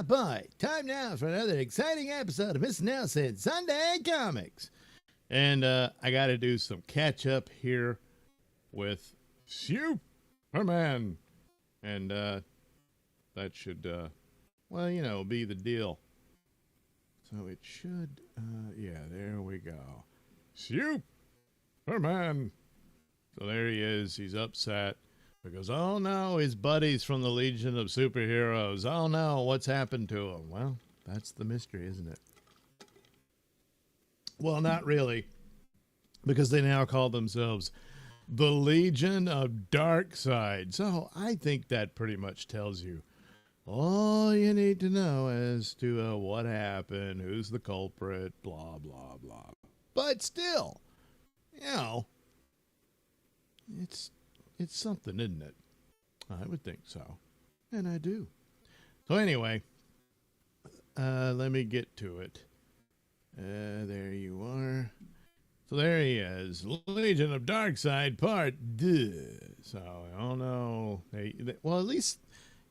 boy, time now for another exciting episode of Mr Nailsin Sunday Comics. And I got to do some catch up here with Superman. And that should, be the deal. So it should, there we go. Superman. So there he is. He's upset because, oh no, his buddies from the Legion of Superheroes. Oh no, what's happened to him? Well, that's the mystery, isn't it? Well, not really, because they now call themselves the Legion of Darkseid. So I think that pretty much tells you all you need to know as to what happened, who's the culprit, blah, blah, blah. But still, it's something, isn't it? I would think so. And I do. So anyway, let me get to it. There you are. So there he is. Legion of Darkseid Part 2. So, oh no. Well, at least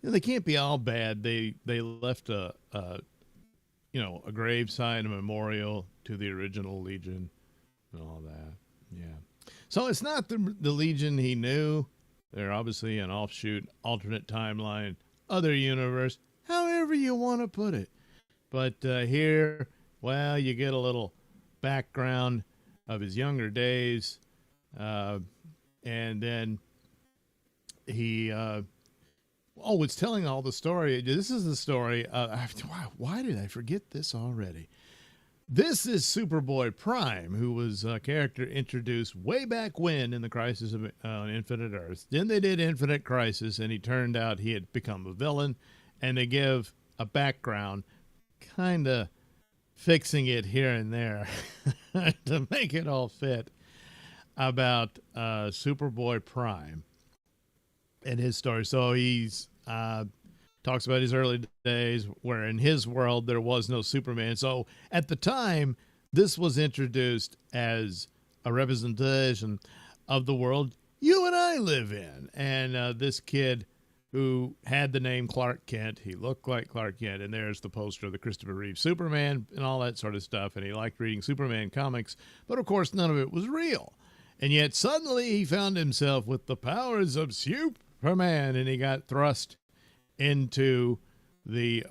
they can't be all bad. They left a graveside, a memorial to the original Legion and all that. Yeah. So it's not the Legion he knew. They're obviously an offshoot, alternate timeline, other universe, however you want to put it. But here, well, you get a little background of his younger days. And then he was telling all the story. This is the story. Why did I forget this already? This is Superboy Prime, who was a character introduced way back when in the Crisis of Infinite Earths. Then they did Infinite Crisis, and he turned out he had become a villain, and they give a background, kind of fixing it here and there to make it all fit, about Superboy Prime and his story. So he's talks about his early days where in his world there was no Superman. So at the time, this was introduced as a representation of the world you and I live in. And this kid who had the name Clark Kent, he looked like Clark Kent, and there's the poster of the Christopher Reeve Superman and all that sort of stuff. And he liked reading Superman comics, but of course none of it was real. And yet suddenly he found himself with the powers of Superman, and he got thrust into the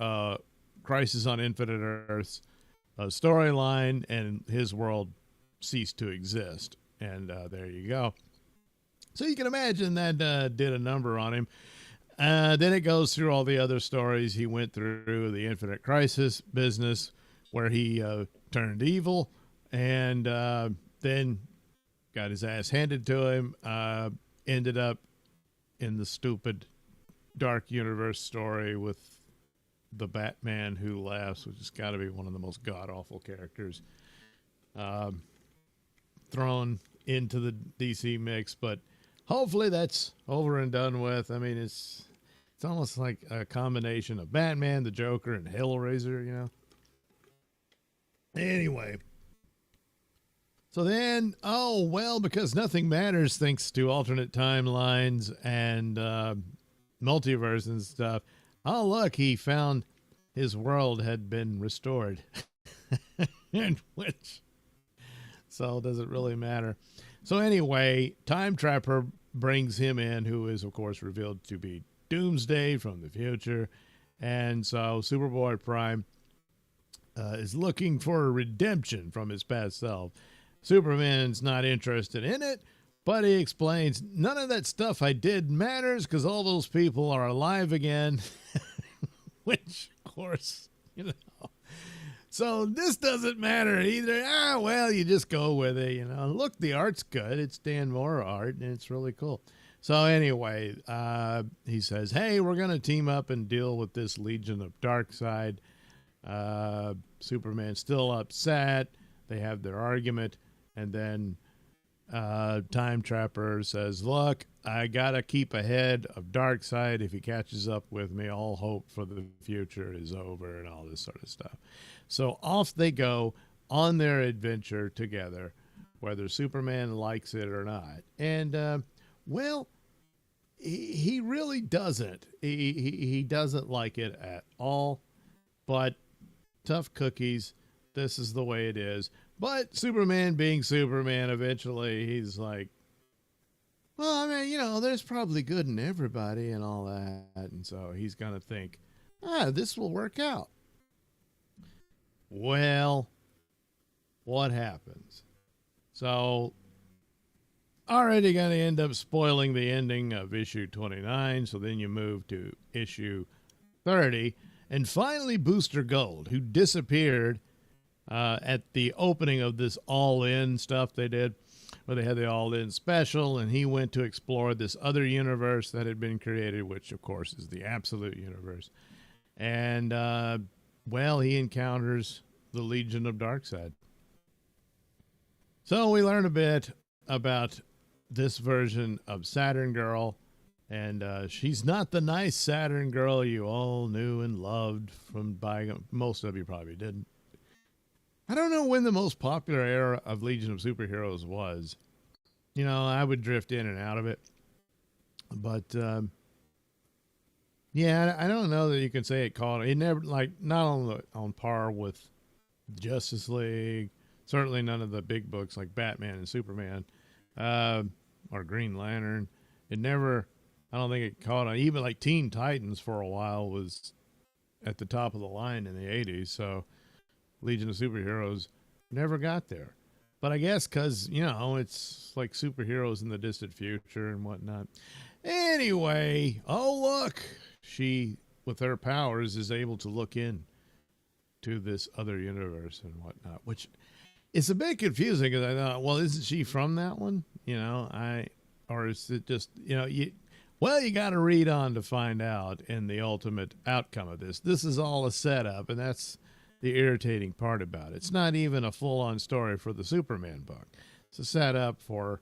Crisis on Infinite Earths storyline, and his world ceased to exist. And there you go. So you can imagine that did a number on him. Then it goes through all the other stories. He went through the Infinite Crisis business where he turned evil, and then got his ass handed to him, ended up in the stupid Dark Universe story with the Batman Who Laughs, which has got to be one of the most god-awful characters thrown into the DC mix. But hopefully that's over and done with. I mean, it's almost like a combination of Batman, the Joker, and Hellraiser, Anyway. So then, because nothing matters thanks to alternate timelines and multiverse and stuff. Oh, look, he found his world had been restored. So does it really matter? So anyway, Time Trapper brings him in, who is, of course, revealed to be Doomsday from the future. And so Superboy Prime is looking for a redemption from his past self. Superman's not interested in it, but he explains, none of that stuff I did matters because all those people are alive again. Which, of course, So this doesn't matter either. You just go with it, Look, the art's good. It's Dan Moore art, and it's really cool. So anyway, he says, hey, we're going to team up and deal with this Legion of Darkseid. Superman's still upset. They have their argument. And then Time Trapper says, look, I got to keep ahead of Darkseid. If he catches up with me, all hope for the future is over and all this sort of stuff. So off they go on their adventure together, whether Superman likes it or not. And, he really doesn't. He doesn't like it at all. but tough cookies. This is the way it is. But Superman being Superman, eventually he's like, well, I mean, there's probably good in everybody and all that. And so he's going to think, this will work out. Well, what happens? So, already going to end up spoiling the ending of issue 29. So then you move to issue 30. And finally, Booster Gold, who disappeared at the opening of this all-in stuff they did, where they had the all-in special, and he went to explore this other universe that had been created, which, of course, is the Absolute Universe. And, he encounters the Legion of Darkseid. So we learn a bit about this version of Saturn Girl, and she's not the nice Saturn Girl you all knew and loved from bygone. Most of you probably didn't. I don't know when the most popular era of Legion of Superheroes was. I would drift in and out of it. But, I don't know that you can say it caught. It never, not on par with Justice League. Certainly none of the big books like Batman and Superman or Green Lantern. It never, I don't think it caught on. Even like Teen Titans for a while was at the top of the line in the 80s. So Legion of Superheroes never got there. But I guess because, it's like superheroes in the distant future and whatnot. Anyway, look. She, with her powers, is able to look in to this other universe and whatnot, which is a bit confusing because I thought, well, isn't she from that one? Or is it just, you got to read on to find out in the ultimate outcome of this. This is all a setup, and that's the irritating part about it. It's not even a full-on story for the Superman book. It's a setup for,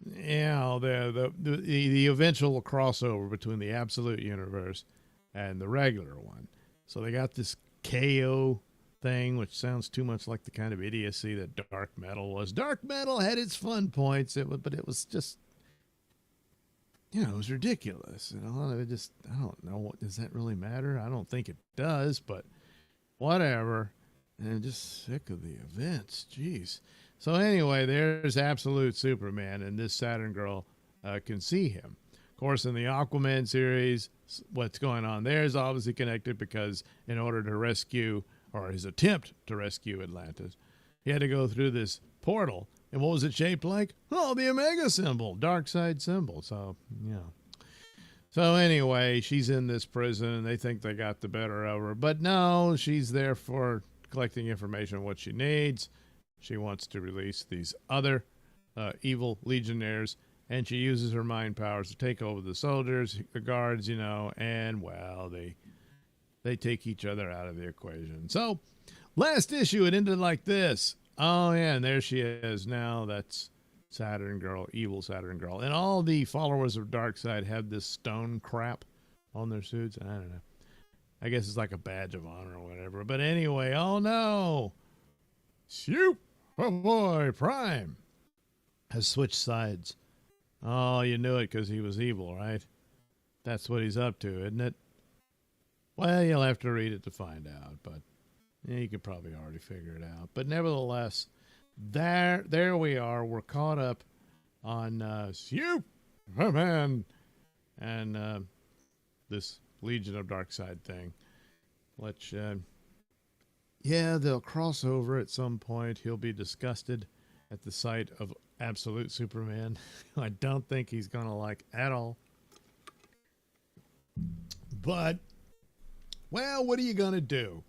the eventual crossover between the Absolute Universe and the regular one. So they got this KO thing, which sounds too much like the kind of idiocy that Dark Metal was. Dark Metal had its fun points, but it was just, it was ridiculous. I don't know. Does that really matter? I don't think it does, but whatever. And I'm just sick of the events. Jeez. So anyway, there's Absolute Superman, and this Saturn Girl can see him. Of course, in the Aquaman series, what's going on there is obviously connected because in order to rescue, or his attempt to rescue Atlantis, he had to go through this portal. And what was it shaped like? Oh, the Omega symbol, Darkseid symbol. So, So anyway, she's in this prison, and they think they got the better of her. But no, she's there for collecting information on what she needs. She wants to release these other evil legionnaires, and she uses her mind powers to take over the soldiers, the guards, and, they take each other out of the equation. So, last issue, it ended like this. Oh, yeah, and there she is now. That's Saturn Girl, evil Saturn Girl. And all the followers of Darkseid have this stone crap on their suits. I don't know. I guess it's like a badge of honor or whatever. But anyway, oh no. Shoop! Oh boy, Prime has switched sides. Oh, you knew it because he was evil, right? That's what he's up to, isn't it? Well, you'll have to read it to find out, but you could probably already figure it out. But nevertheless, there we are. We're caught up on Superman and this Legion of Darkseid thing. Which, they'll cross over at some point. He'll be disgusted at the sight of Absolute Superman. I don't think he's going to like at all. But, what are you going to do?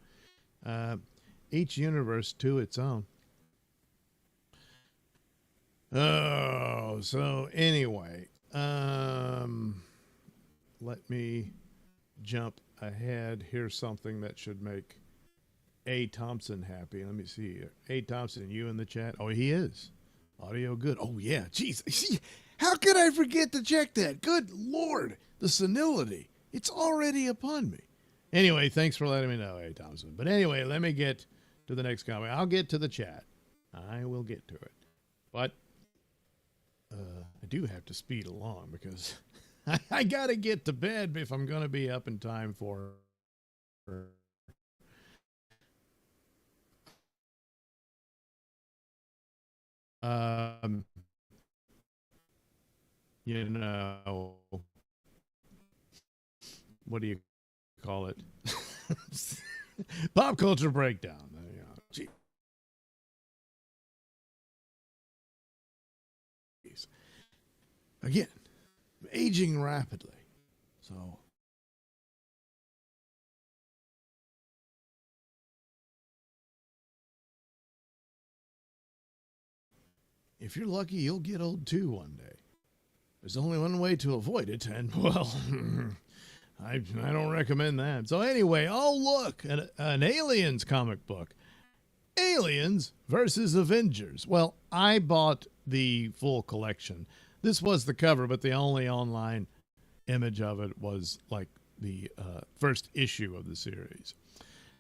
Each universe to its own. Oh, so anyway, let me jump ahead. Here's something that should make A. Thompson happy. Let me see here. A. Thompson, you in the chat? Oh, he is. Audio good. Oh, yeah. Jeez. How could I forget to check that? Good Lord. The senility. It's already upon me. Anyway, thanks for letting me know, A. Thompson. But anyway, let me get to the next comment. I'll get to the chat. I will get to it. But I do have to speed along because I got to get to bed if I'm going to be up in time for um, you know, what do you call it? Pop culture breakdown. Jeez. Again, aging rapidly. So if you're lucky, you'll get old too one day. There's only one way to avoid it, and well, I don't recommend that. So anyway, oh look, an Aliens comic book. Aliens versus Avengers. Well, I bought the full collection. This was the cover, but the only online image of it was like the first issue of the series.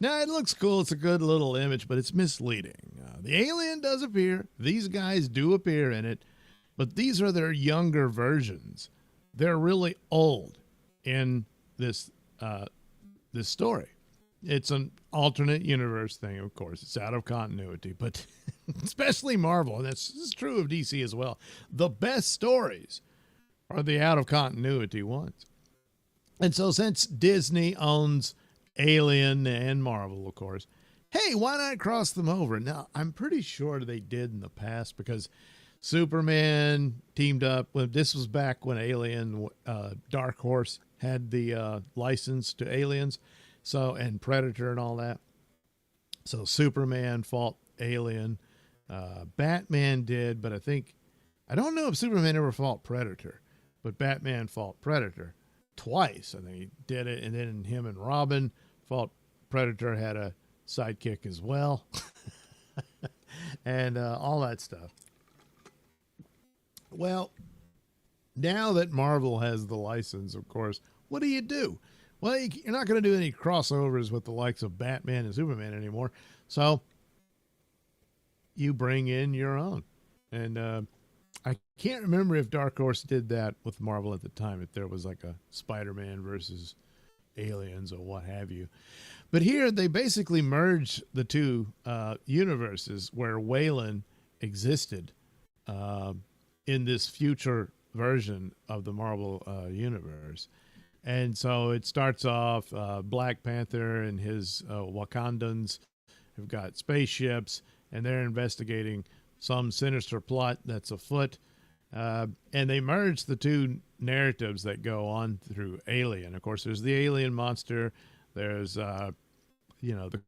Now, it looks cool. It's a good little image, but it's misleading. The alien does appear. These guys do appear in it, but these are their younger versions. They're really old in this story. It's an alternate universe thing, of course. It's out of continuity, but especially Marvel, and this is true of DC as well. The best stories are the out of continuity ones. And so since Disney owns Alien and Marvel, of course, hey, why not cross them over? Now, I'm pretty sure they did in the past because Superman teamed up with, this was back when Alien, Dark Horse had the license to Aliens. So, and Predator and all that. So Superman fought Alien. Batman did, but I don't know if Superman ever fought Predator, but Batman fought Predator twice. I think he did it. And then him and Robin fought Predator, had a sidekick as well. And all that stuff. Well, now that Marvel has the license, of course, what do? Well, you're not going to do any crossovers with the likes of Batman and Superman anymore. So you bring in your own. And I can't remember if Dark Horse did that with Marvel at the time, if there was like a Spider-Man versus Aliens or what have you. But here they basically merged the two universes where Wayland existed in this future version of the Marvel universe. And so it starts off Black Panther and his Wakandans have got spaceships, and they're investigating some sinister plot that's afoot. And they merge the two narratives that go on through Alien. Of course, there's the alien monster. There's, the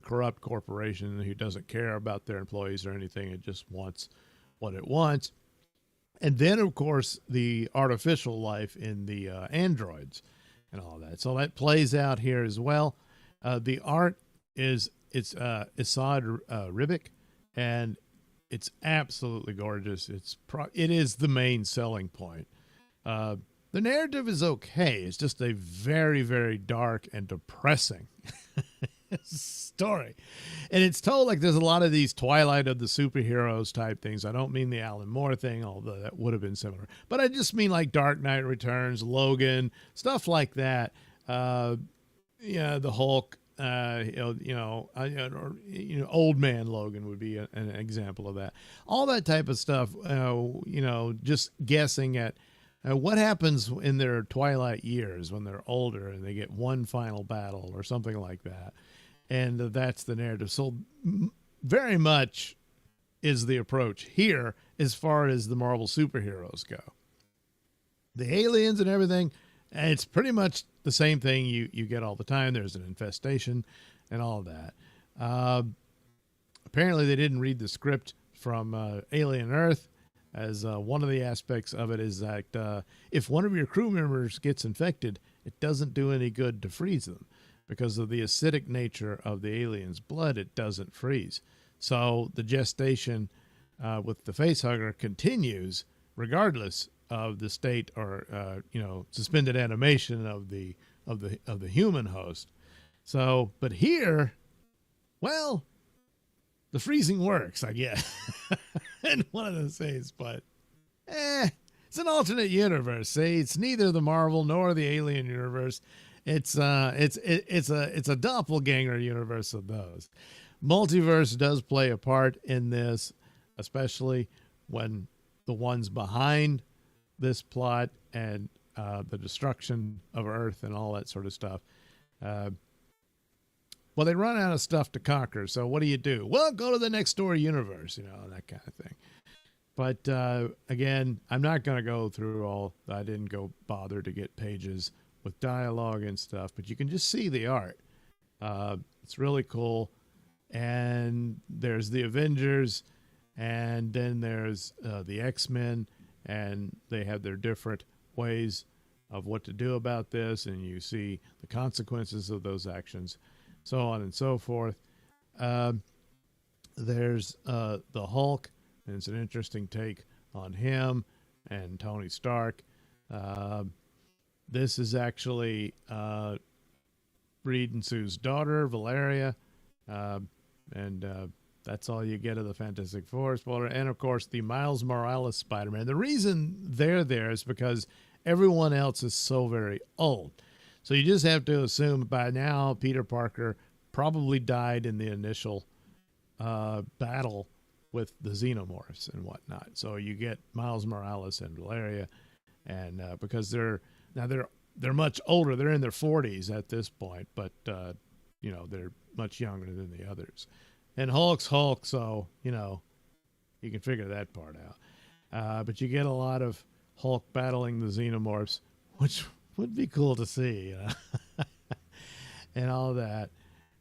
corrupt corporation who doesn't care about their employees or anything. It just wants what it wants. And then, of course, the artificial life in the androids and all that. So that plays out here as well. The art it's Assad Ribic, and it's absolutely gorgeous. It is the main selling point. The narrative is okay. It's just a very, very dark and depressing story. And it's told like there's a lot of these Twilight of the superheroes type things. I don't mean the Alan Moore thing, although that would have been similar. But I just mean like Dark Knight Returns, Logan, stuff like that. The Hulk, Old Man Logan would be an example of that. All that type of stuff, just guessing at what happens in their twilight years when they're older and they get one final battle or something like that. And that's the narrative. So very much is the approach here as far as the Marvel superheroes go. The aliens and everything, it's pretty much the same thing you get all the time. There's an infestation and all of that. Apparently they didn't read the script from Alien Earth, as one of the aspects of it is that if one of your crew members gets infected, it doesn't do any good to freeze them. Because of the acidic nature of the alien's blood, it doesn't freeze. So the gestation with the facehugger continues regardless of the state or suspended animation of the human host. So, but here, well, the freezing works, I guess. And one of those things, but it's an alternate universe. See, it's neither the Marvel nor the Alien universe. It's a doppelganger universe of those. Multiverse does play a part in this, especially when the ones behind this plot and the destruction of Earth and all that sort of stuff, well, they run out of stuff to conquer. So what do? Well, go to the next door universe, that kind of thing. But again, I'm not going to go through all. I didn't go bother to get pages with dialogue and stuff, but you can just see the art. It's really cool. And there's the Avengers, and then there's the X-Men, and they have their different ways of what to do about this, and you see the consequences of those actions, so on and so forth. There's the Hulk, and it's an interesting take on him and Tony Stark. This is actually Reed and Sue's daughter, Valeria, and that's all you get of the Fantastic Four spoiler. And, of course, the Miles Morales Spider-Man. The reason they're there is because everyone else is so very old. So you just have to assume by now Peter Parker probably died in the initial battle with the Xenomorphs and whatnot. So you get Miles Morales and Valeria, and because they're much older. They're in their 40s at this point, but they're much younger than the others. And Hulk's Hulk, so you can figure that part out. But you get a lot of Hulk battling the Xenomorphs, which would be cool to see, and all that.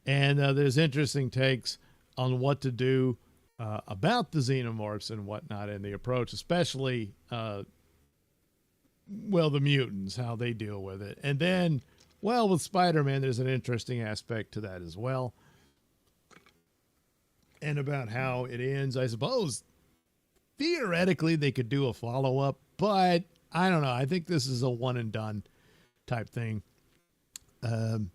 And there's interesting takes on what to do about the Xenomorphs and whatnot, and the approach, especially the mutants, how they deal with it. And then, with Spider-Man, there's an interesting aspect to that as well. And about how it ends, I suppose, theoretically, they could do a follow-up, but I don't know. I think this is a one-and-done type thing. And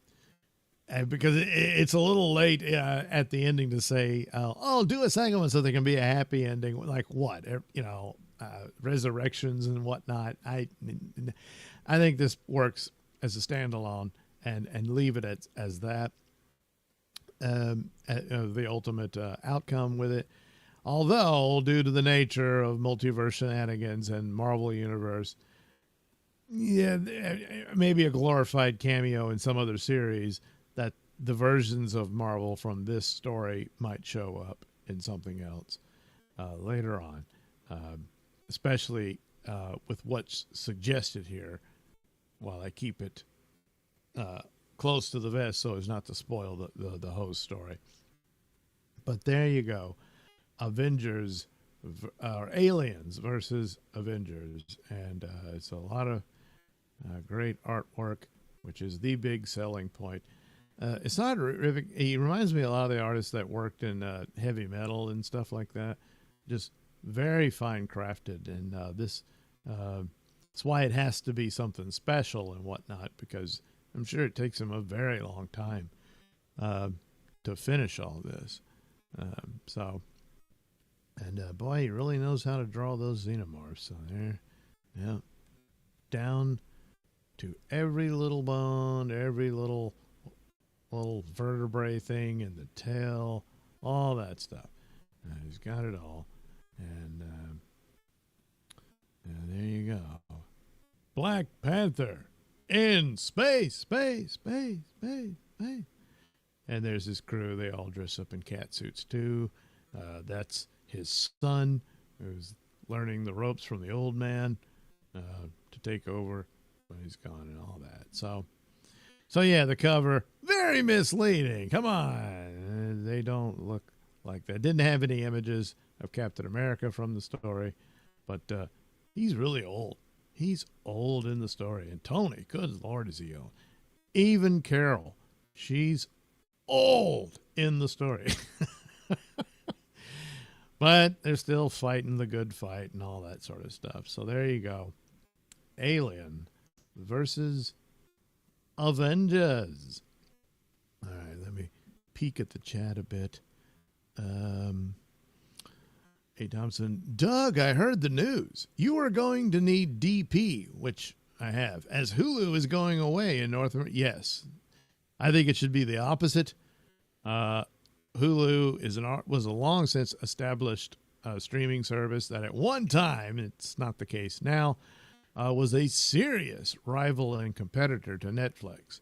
because it's a little late at the ending to say, do a second one so there can be a happy ending. Like what? Resurrections and whatnot. I think this works as a standalone and leave it as that. The ultimate outcome with it. Although, due to the nature of multiverse shenanigans and Marvel Universe, maybe a glorified cameo in some other series, that the versions of Marvel from this story might show up in something else later on, especially with what's suggested here, while I keep it close to the vest so as not to spoil the whole story. But there you go. Avengers or Aliens versus Avengers. And it's a lot of great artwork, which is the big selling point. It's not horrific. He reminds me a lot of the artists that worked in heavy metal and stuff like that. Just very fine crafted. And that's why it has to be something special and whatnot, because I'm sure it takes him a very long time to finish all this. Boy, he really knows how to draw those Xenomorphs. So there, down to every little bone, every little vertebrae thing in the tail, all that stuff. He's got it all. And there you go. Black Panther in space. And there's his crew. They all dress up in cat suits too. That's his son, who's learning the ropes from the old man to take over when he's gone and all that. So yeah, the cover, very misleading. Come on. They don't look like that. Didn't have any images of Captain America from the story, but he's really old. He's old in the story. And Tony, good Lord, is he old. Even Carol, she's old in the story. But they're still fighting the good fight and all that sort of stuff. So there you go. Alien versus Avengers. All right, let me peek at the chat a bit. Hey, Thompson. Doug, I heard the news. You are going to need DP, which I have, as Hulu is going away in North America. Yes. I think it should be the opposite. Hulu was a long since established streaming service that at one time, it's not the case now, was a serious rival and competitor to Netflix.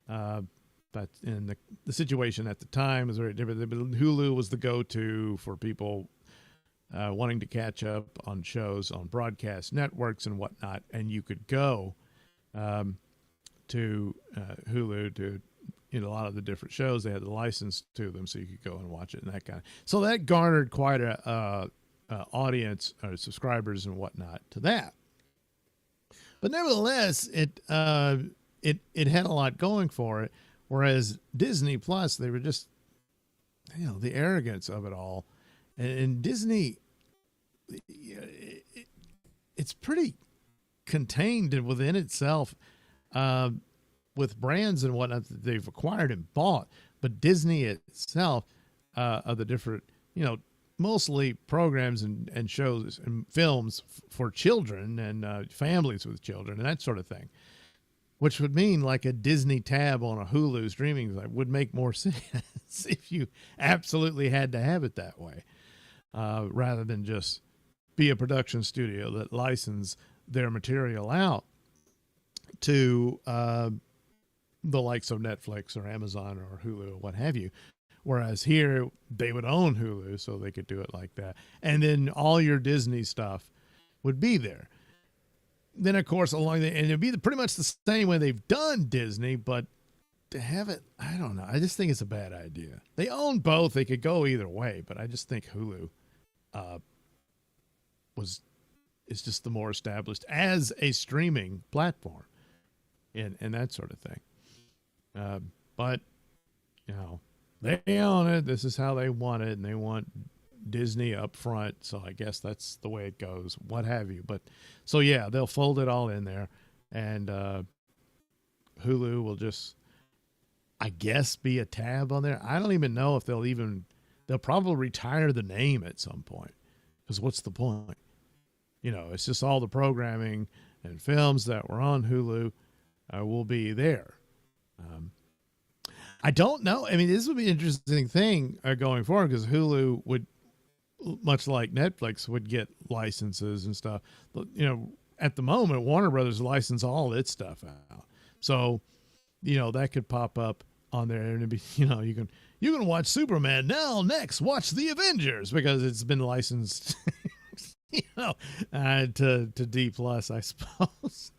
But in the situation at the time was very different. Hulu was the go-to for people wanting to catch up on shows on broadcast networks and whatnot, and you could go to Hulu to a lot of the different shows. They had the license to them, so you could go and watch it and that kind of. So that garnered quite a audience or subscribers and whatnot to that. But nevertheless, it had a lot going for it. Whereas Disney Plus, they were just, the arrogance of it all, and Disney, it's pretty contained within itself. With brands and whatnot that they've acquired and bought, but Disney itself, of the different, mostly programs and shows and films for children and families with children and that sort of thing, which would mean like a Disney tab on a Hulu streaming site would make more sense if you absolutely had to have it that way, rather than just be a production studio that license their material out to the likes of Netflix or Amazon or Hulu or what have you. Whereas here they would own Hulu, so they could do it like that. And then all your Disney stuff would be there. Then, of course, and it'd be pretty much the same way they've done Disney, but to have it, I don't know. I just think it's a bad idea. They own both. They could go either way, but I just think Hulu is just the more established as a streaming platform and that sort of thing. But, they own it. This is how they want it, and they want Disney up front, so I guess that's the way it goes, what have you. But so yeah, they'll fold it all in there, and Hulu will just, I guess, be a tab on there. I don't even know if they'll probably retire the name at some point, because what's the point? It's just all the programming and films that were on Hulu will be there. I don't know. I mean, this would be an interesting thing going forward, because Hulu would, much like Netflix, would get licenses and stuff. But, at the moment, Warner Brothers license all its stuff out. So, that could pop up on there, and it'd be, you can watch Superman now. Next, watch the Avengers, because it's been licensed, to D Plus, I suppose.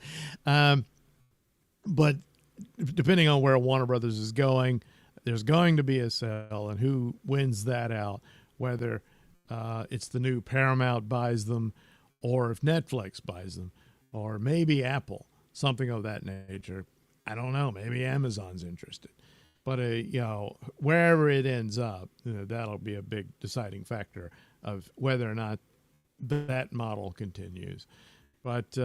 But depending on where Warner Brothers is going, there's going to be a sale, and who wins that out, whether it's the new Paramount buys them, or if Netflix buys them, or maybe Apple, something of that nature. I don't know. Maybe Amazon's interested. But, wherever it ends up, that'll be a big deciding factor of whether or not that model continues. But,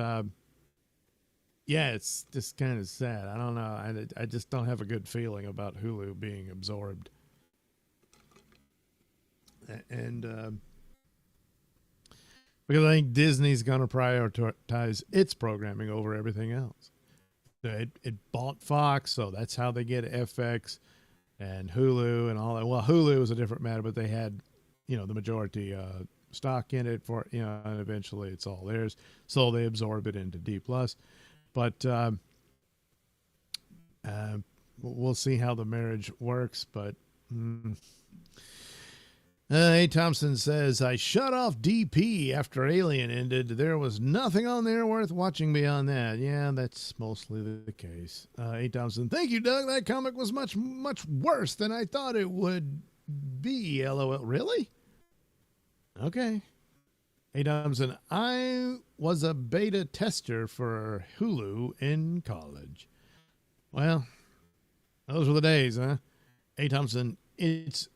yeah, it's just kind of sad. I don't know. I just don't have a good feeling about Hulu being absorbed. And because I think Disney's going to prioritize its programming over everything else. It bought Fox, so that's how they get FX and Hulu and all that. Well, Hulu was a different matter, but they had, the majority stock in it for, and eventually it's all theirs. So they absorb it into D+. But we'll see how the marriage works. But A. Thompson says, I shut off DP after Alien ended. There was nothing on there worth watching beyond that. Yeah, that's mostly the case. A. Thompson, thank you, Doug. That comic was much, much worse than I thought it would be. LOL. Really? Okay. A. Thompson, I was a beta tester for Hulu in college. Well, those were the days, huh? A. Thompson, it's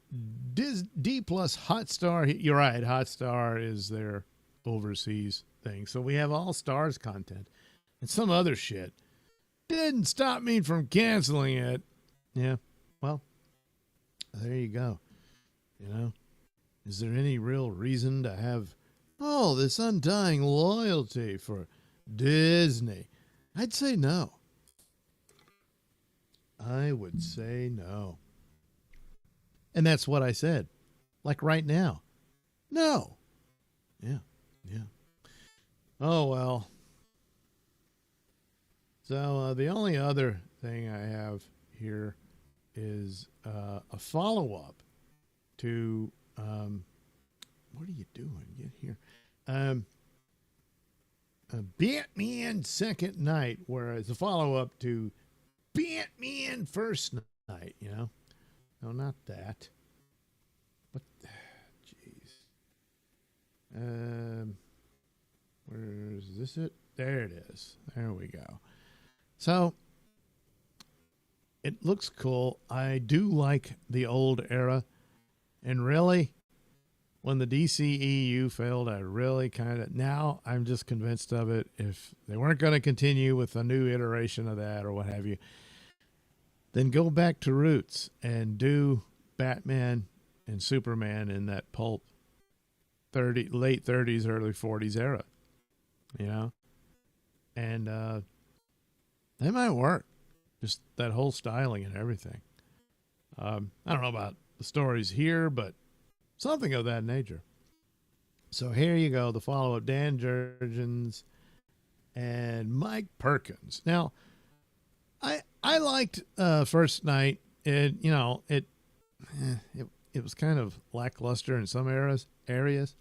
D plus Hotstar. You're right. Hotstar is their overseas thing. So we have all stars content and some other shit. Didn't stop me from canceling it. Yeah. Well, there you go. Is there any real reason to have this undying loyalty for Disney? I'd say no. I would say no. And that's what I said. Like right now. No. Yeah. Yeah. Oh, well. So the only other thing I have here is a follow up to what are you doing? Get here. Um, Batman Second Night, where it's a follow up to Batman First Night, you know? No, not that. What? Jeez. Where is this it? There it is. There we go. So it looks cool. I do like the old era. And really, when the DCEU failed, I really now I'm just convinced of it. If they weren't going to continue with a new iteration of that or what have you, then go back to roots and do Batman and Superman in that pulp late 30s, early 40s era, you know? And they might work. Just that whole styling and everything. I don't know about the stories here, but something of that nature. So here you go, the follow-up, Dan Jurgens and Mike Perkins. Now, I liked First Night. It was kind of lackluster in some areas,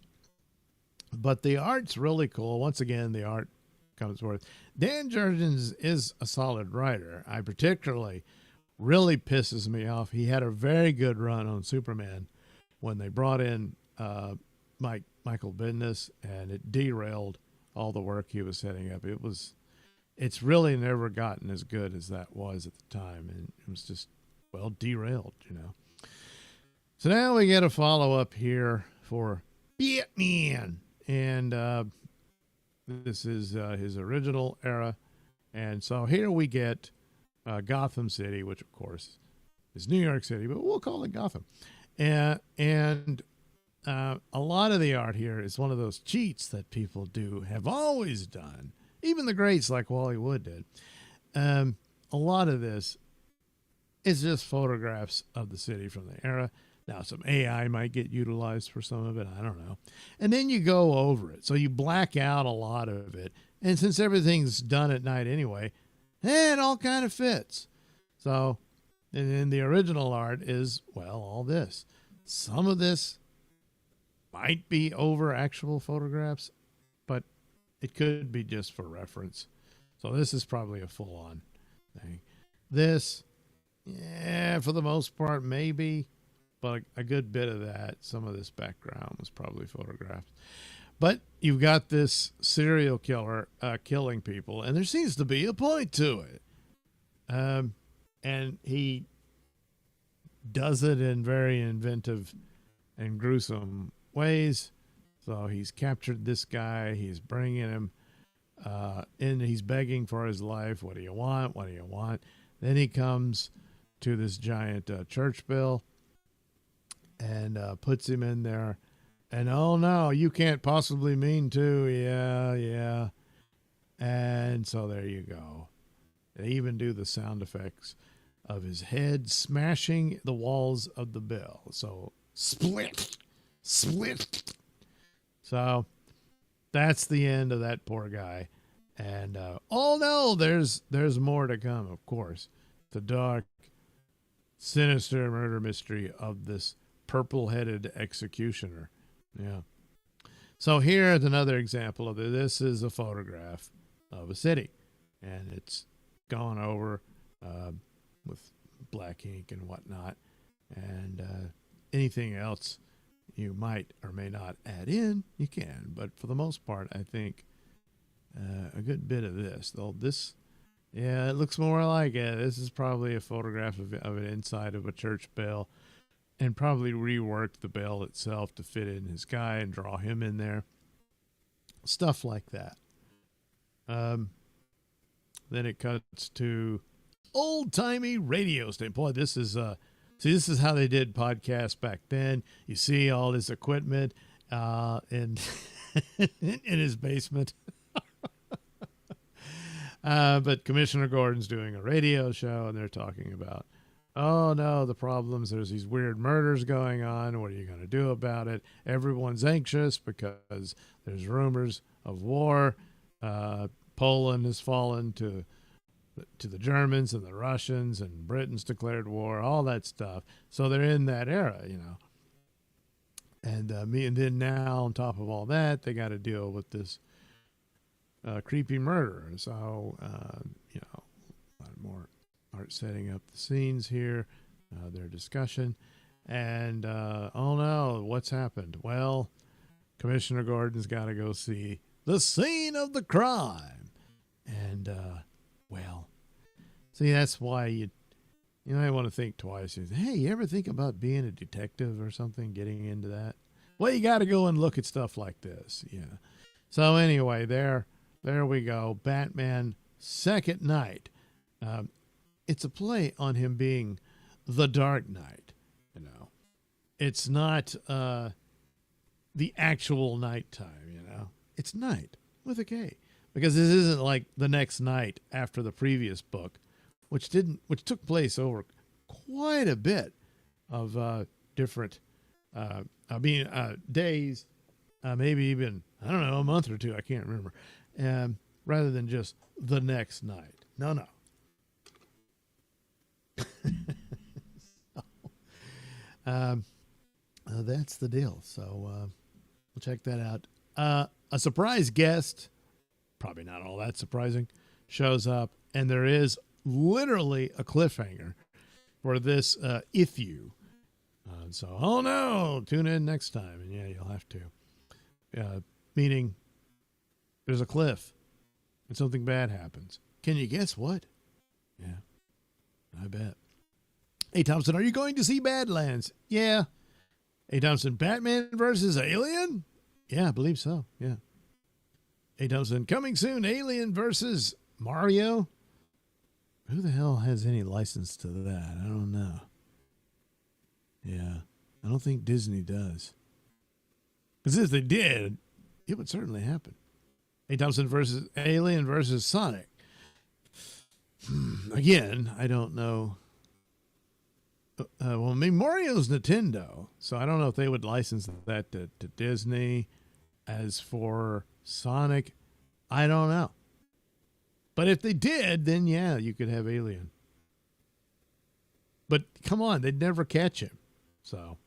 but the art's really cool. Once again, the art comes worth. Dan Jurgens is a solid writer. I particularly really pisses me off. He had a very good run on Superman when they brought in Michael Bendis, and it derailed all the work he was setting up. It's really never gotten as good as that was at the time, and it was just, well, derailed, you know. So now we get a follow-up here for Batman, and this is his original era, and so here we get Gotham City, which of course is New York City, but we'll call it Gotham. And a lot of the art here is one of those cheats that people have always done. Even the greats like Wally Wood did. A lot of this is just photographs of the city from the era. Now, some AI might get utilized for some of it. I don't know. And then you go over it. So you black out a lot of it. And since everything's done at night anyway, it all kind of fits. So, and then the original art is, well, all this. Some of this might be over actual photographs, but it could be just for reference. So this is probably a full-on thing. This, yeah, for the most part, maybe, but a good bit of that, some of this background was probably photographed. But you've got this serial killer killing people, and there seems to be a point to it. And he does it in very inventive and gruesome ways. So he's captured this guy. He's bringing him in. He's begging for his life. What do you want? What do you want? Then he comes to this giant church bell and puts him in there. And, oh, no, you can't possibly mean to. Yeah. And so there you go. They even do the sound effects of his head smashing the walls of the bell. So split. So that's the end of that poor guy. And, oh, no, there's more to come, of course. The dark, sinister murder mystery of this purple-headed executioner. Yeah. So here's another example of it. This is a photograph of a city, and it's gone over with black ink and whatnot. And anything else you might or may not add in, you can. But for the most part, I think a good bit of this. Though this, yeah, it looks more like it. This is probably a photograph of it inside of a church bell. And probably reworked the bell itself to fit in his guy and draw him in there. Stuff like that. Then it cuts to old-timey radio station. Boy, this is this is how they did podcasts back then. You see all this equipment in in his basement. But Commissioner Gordon's doing a radio show, and they're talking about Oh no, the problems. There's these weird murders going on. What are you going to do about it? Everyone's anxious because there's rumors of war. Poland has fallen to the Germans and the Russians, and Britain's declared war. All that stuff. So they're in that era, you know. And then now on top of all that, they got to deal with this creepy murder. So you know, a lot more art setting up the scenes here, their discussion. And oh no, what's happened? Well, Commissioner Gordon's got to go see the scene of the crime. And well, see, that's why you might want to think twice. Hey, you ever think about being a detective or something, getting into that? Well, you got to go and look at stuff like this. Yeah. So anyway, there we go. Batman Second Night. It's a play on him being the Dark Knight. You know, it's not the actual nighttime. You know, it's night with a K, because this isn't like the next night after the previous book, which took place over quite a bit of different days, maybe even, I don't know, a month or two, I can't remember, rather than just the next night. No. That's the deal. So we'll check that out. A surprise guest, probably not all that surprising, shows up, and there is literally a cliffhanger for this if you. So, oh no, tune in next time. And yeah, you'll have to. Meaning there's a cliff and something bad happens. Can you guess what? Yeah, I bet. Hey, Thompson, are you going to see Badlands? Yeah. Hey, Thompson, Batman versus Alien? Yeah, I believe so. Yeah. Hey, Thompson, coming soon, Alien versus Mario? Who the hell has any license to that? I don't know. Yeah, I don't think Disney does. Because if they did, it would certainly happen. Hey, Thompson versus Alien versus Sonic. Again, I don't know. Well, I mean, Mario's Nintendo, so I don't know if they would license that to Disney. As for Sonic, I don't know. But if they did, then yeah, you could have Alien. But come on, they'd never catch him. So,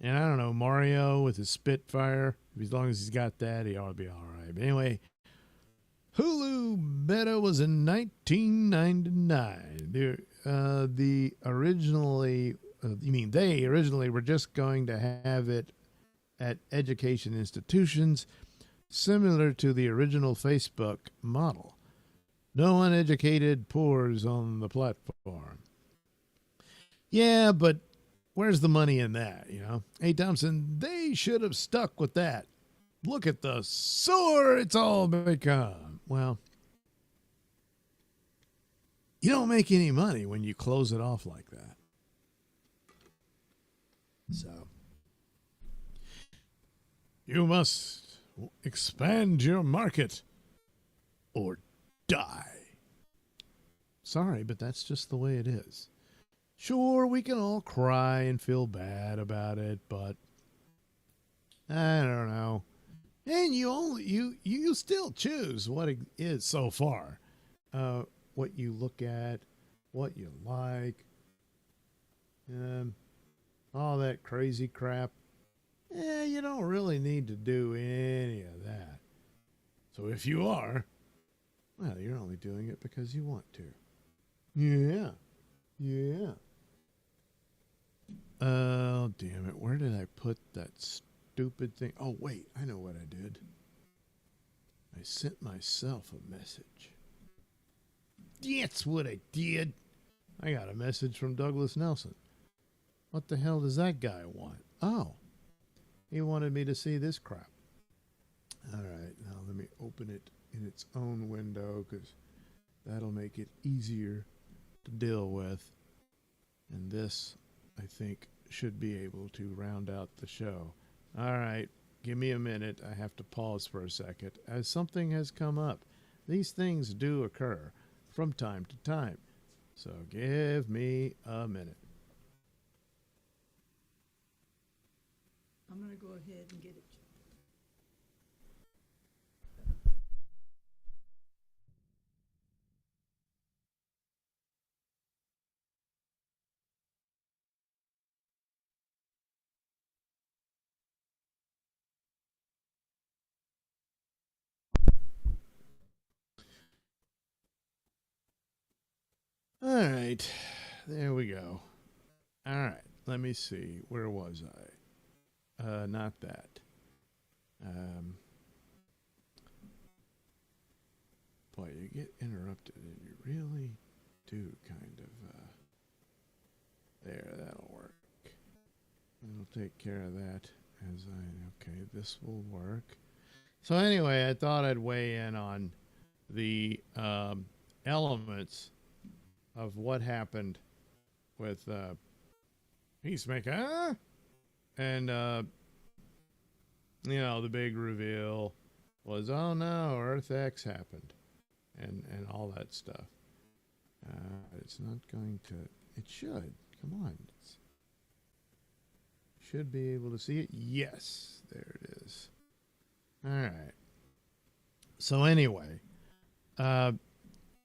and I don't know, Mario with his Spitfire, as long as he's got that, he ought to be all right. But anyway, Hulu beta was in 1999. They originally were just going to have it at education institutions, similar to the original Facebook model. No uneducated poors on the platform. Yeah, but where's the money in that, you know? Hey, Thompson, they should have stuck with that. Look at the sewer it's all become. Well, you don't make any money when you close it off like that. So, you must expand your market or die. Sorry, but that's just the way it is. Sure, we can all cry and feel bad about it, but I don't know. And you still choose what it is so far. What you look at, what you like, all that crazy crap. You don't really need to do any of that. So if you are, well, you're only doing it because you want to. Yeah. Oh, damn it. Where did I put that stupid thing? Oh, wait. I know what I did. I sent myself a message. That's what I did. I got a message from Douglas Nelson. What the hell does that guy want? Oh, he wanted me to see this crap. All right. Now let me open it in its own window because that'll make it easier to deal with. And this, I think, should be able to round out the show. All right, give me a minute. I have to pause for a second as something has come up. These things do occur from time to time. So give me a minute. I'm going to go ahead and get it. All right. There we go. All right. Let me see. Where was I? Not that. Boy, you get interrupted and you really do kind of. There, that'll work. I'll take care of that okay, this will work. So anyway, I thought I'd weigh in on the elements of what happened with Peacemaker, and the big reveal was, oh no, Earth X happened, and all that stuff. It's not going to. It should. Come on. Should be able to see it. Yes, there it is. All right. So anyway,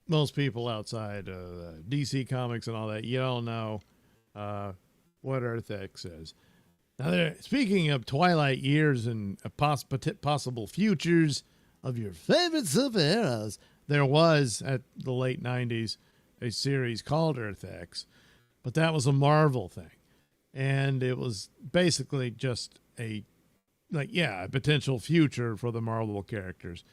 most people outside DC Comics and all that, you don't know what Earth X is. Now, speaking of Twilight years and possible futures of your favorite superheroes, there was, at the late 90s, a series called Earth X, but that was a Marvel thing. And it was basically just a potential future for the Marvel characters,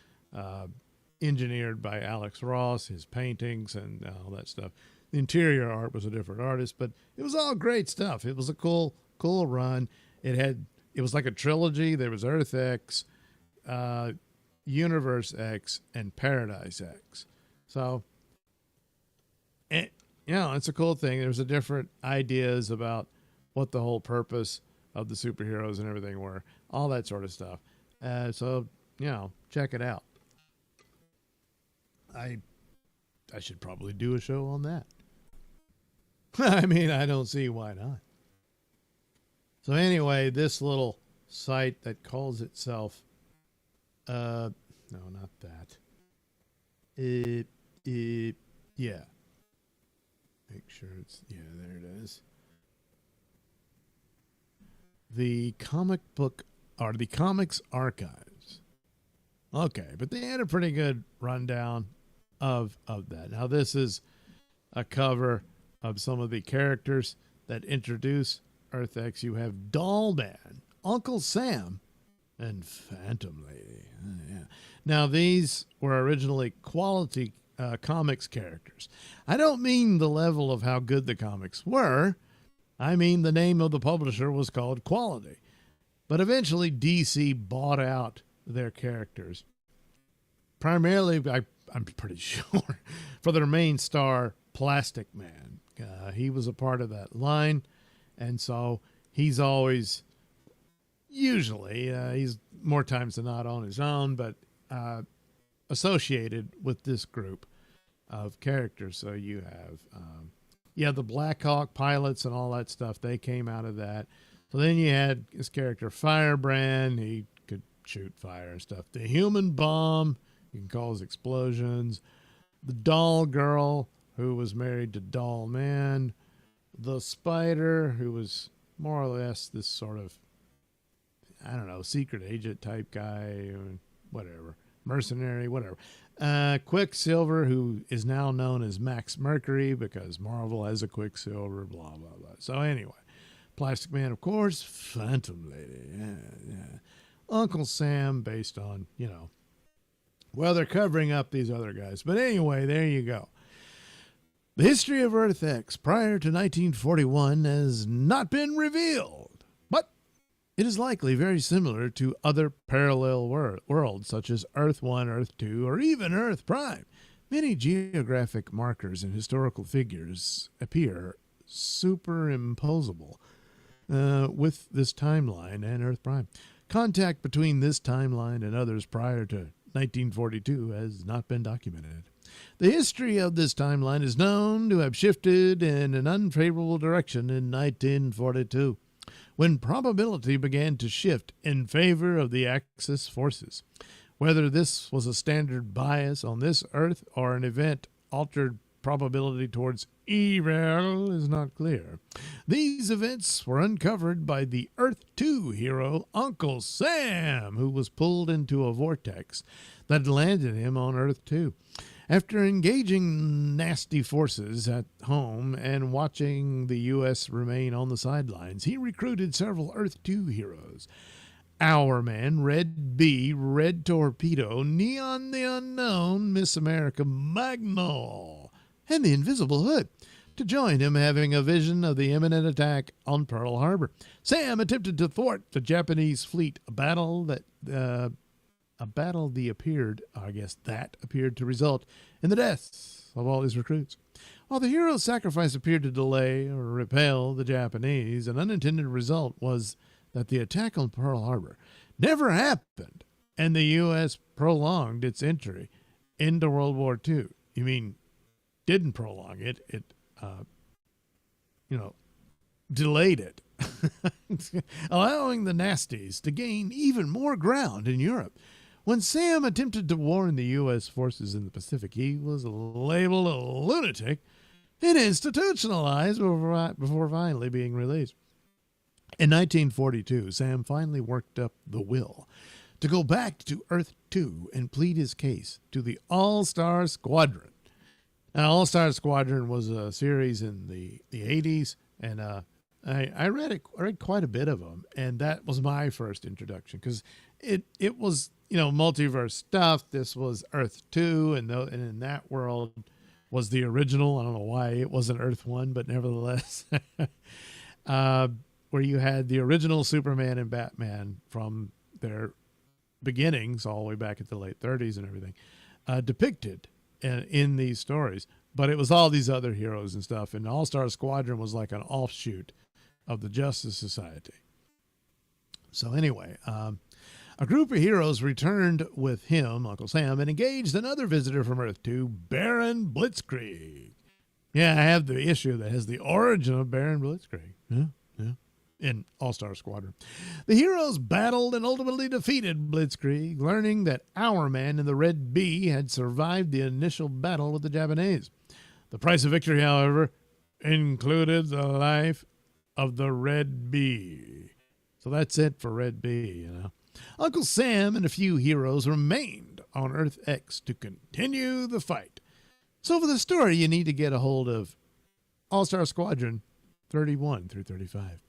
engineered by Alex Ross, his paintings and all that stuff. The interior art was a different artist, but it was all great stuff. It was a cool run. It was like a trilogy. There was Earth X, Universe X, and Paradise X. So, it's a cool thing. There's a different ideas about what the whole purpose of the superheroes and everything were, all that sort of stuff. So, check it out. I should probably do a show on that. I mean, I don't see why not. So anyway, this little site that calls itself, no, not that. Yeah. Make sure there it is. The comic book, or the Comics Archives. Okay, but they had a pretty good rundown of that. Now, this is a cover of some of the characters that introduce Earth X. You have Doll Man, Uncle Sam, and Phantom Lady. Yeah. Now, these were originally quality comics characters. I don't mean the level of how good the comics were. I mean, the name of the publisher was called Quality. But eventually DC bought out their characters. Primarily, I'm pretty sure, for their main star, Plastic Man. He was a part of that line. And so he's always, usually, he's more times than not on his own, but associated with this group of characters. So you have the Black Hawk pilots and all that stuff. They came out of that. So then you had his character Firebrand. He could shoot fire and stuff. The Human Bomb, you can cause explosions. The Doll Girl, who was married to Doll Man. The Spider, who was more or less this sort of, I don't know, secret agent type guy, or whatever, mercenary, whatever. Quicksilver, who is now known as Max Mercury because Marvel has a Quicksilver, blah, blah, blah. So anyway, Plastic Man, of course, Phantom Lady, yeah. Uncle Sam, based on, well, they're covering up these other guys. But anyway, there you go. The history of Earth X prior to 1941 has not been revealed, but it is likely very similar to other parallel worlds such as Earth 1, Earth 2, or even Earth Prime. Many geographic markers and historical figures appear superimposable with this timeline and Earth Prime. Contact between this timeline and others prior to 1942 has not been documented. The history of this timeline is known to have shifted in an unfavorable direction in 1942, when probability began to shift in favor of the Axis forces. Whether this was a standard bias on this Earth or an event altered probability towards evil is not clear. These events were uncovered by the Earth 2 hero Uncle Sam, who was pulled into a vortex that landed him on Earth 2. After engaging nasty forces at home and watching the U.S. remain on the sidelines, he recruited several Earth 2 heroes. Our Man, Red B, Red Torpedo, Neon the Unknown, Miss America Magnol, and the Invisible Hood, to join him, having a vision of the imminent attack on Pearl Harbor. Sam attempted to thwart the Japanese fleet, a battle that appeared to result in the deaths of all his recruits. While the hero's sacrifice appeared to delay or repel the Japanese, an unintended result was that the attack on Pearl Harbor never happened, and the U.S. prolonged its entry into World War II. You mean, didn't prolong it. It delayed it, allowing the nasties to gain even more ground in Europe. When Sam attempted to warn the U.S. forces in the Pacific, he was labeled a lunatic and institutionalized before finally being released. In 1942, Sam finally worked up the will to go back to Earth 2 and plead his case to the All-Star Squadron. Now, All-Star Squadron was a series in the 80s, and I read quite a bit of them, and that was my first introduction, because it was, multiverse stuff. This was Earth 2, and in that world was the original. I don't know why it wasn't Earth 1, but nevertheless, where you had the original Superman and Batman from their beginnings all the way back at the late 30s and everything, depicted in these stories. But it was all these other heroes and stuff, and All-Star Squadron was like an offshoot of the Justice Society. So anyway, a group of heroes returned with him, Uncle Sam, and engaged another visitor from Earth 2, Baron Blitzkrieg. Yeah, I have the issue that has the origin of Baron Blitzkrieg. Yeah. In All-Star Squadron. The heroes battled and ultimately defeated Blitzkrieg, learning that Our Man in the Red Bee had survived the initial battle with the Japanese. The price of victory, however, included the life of the Red Bee. So that's it for Red Bee, Uncle Sam and a few heroes remained on Earth X to continue the fight. So for the story, you need to get a hold of All-Star Squadron 31 through 35.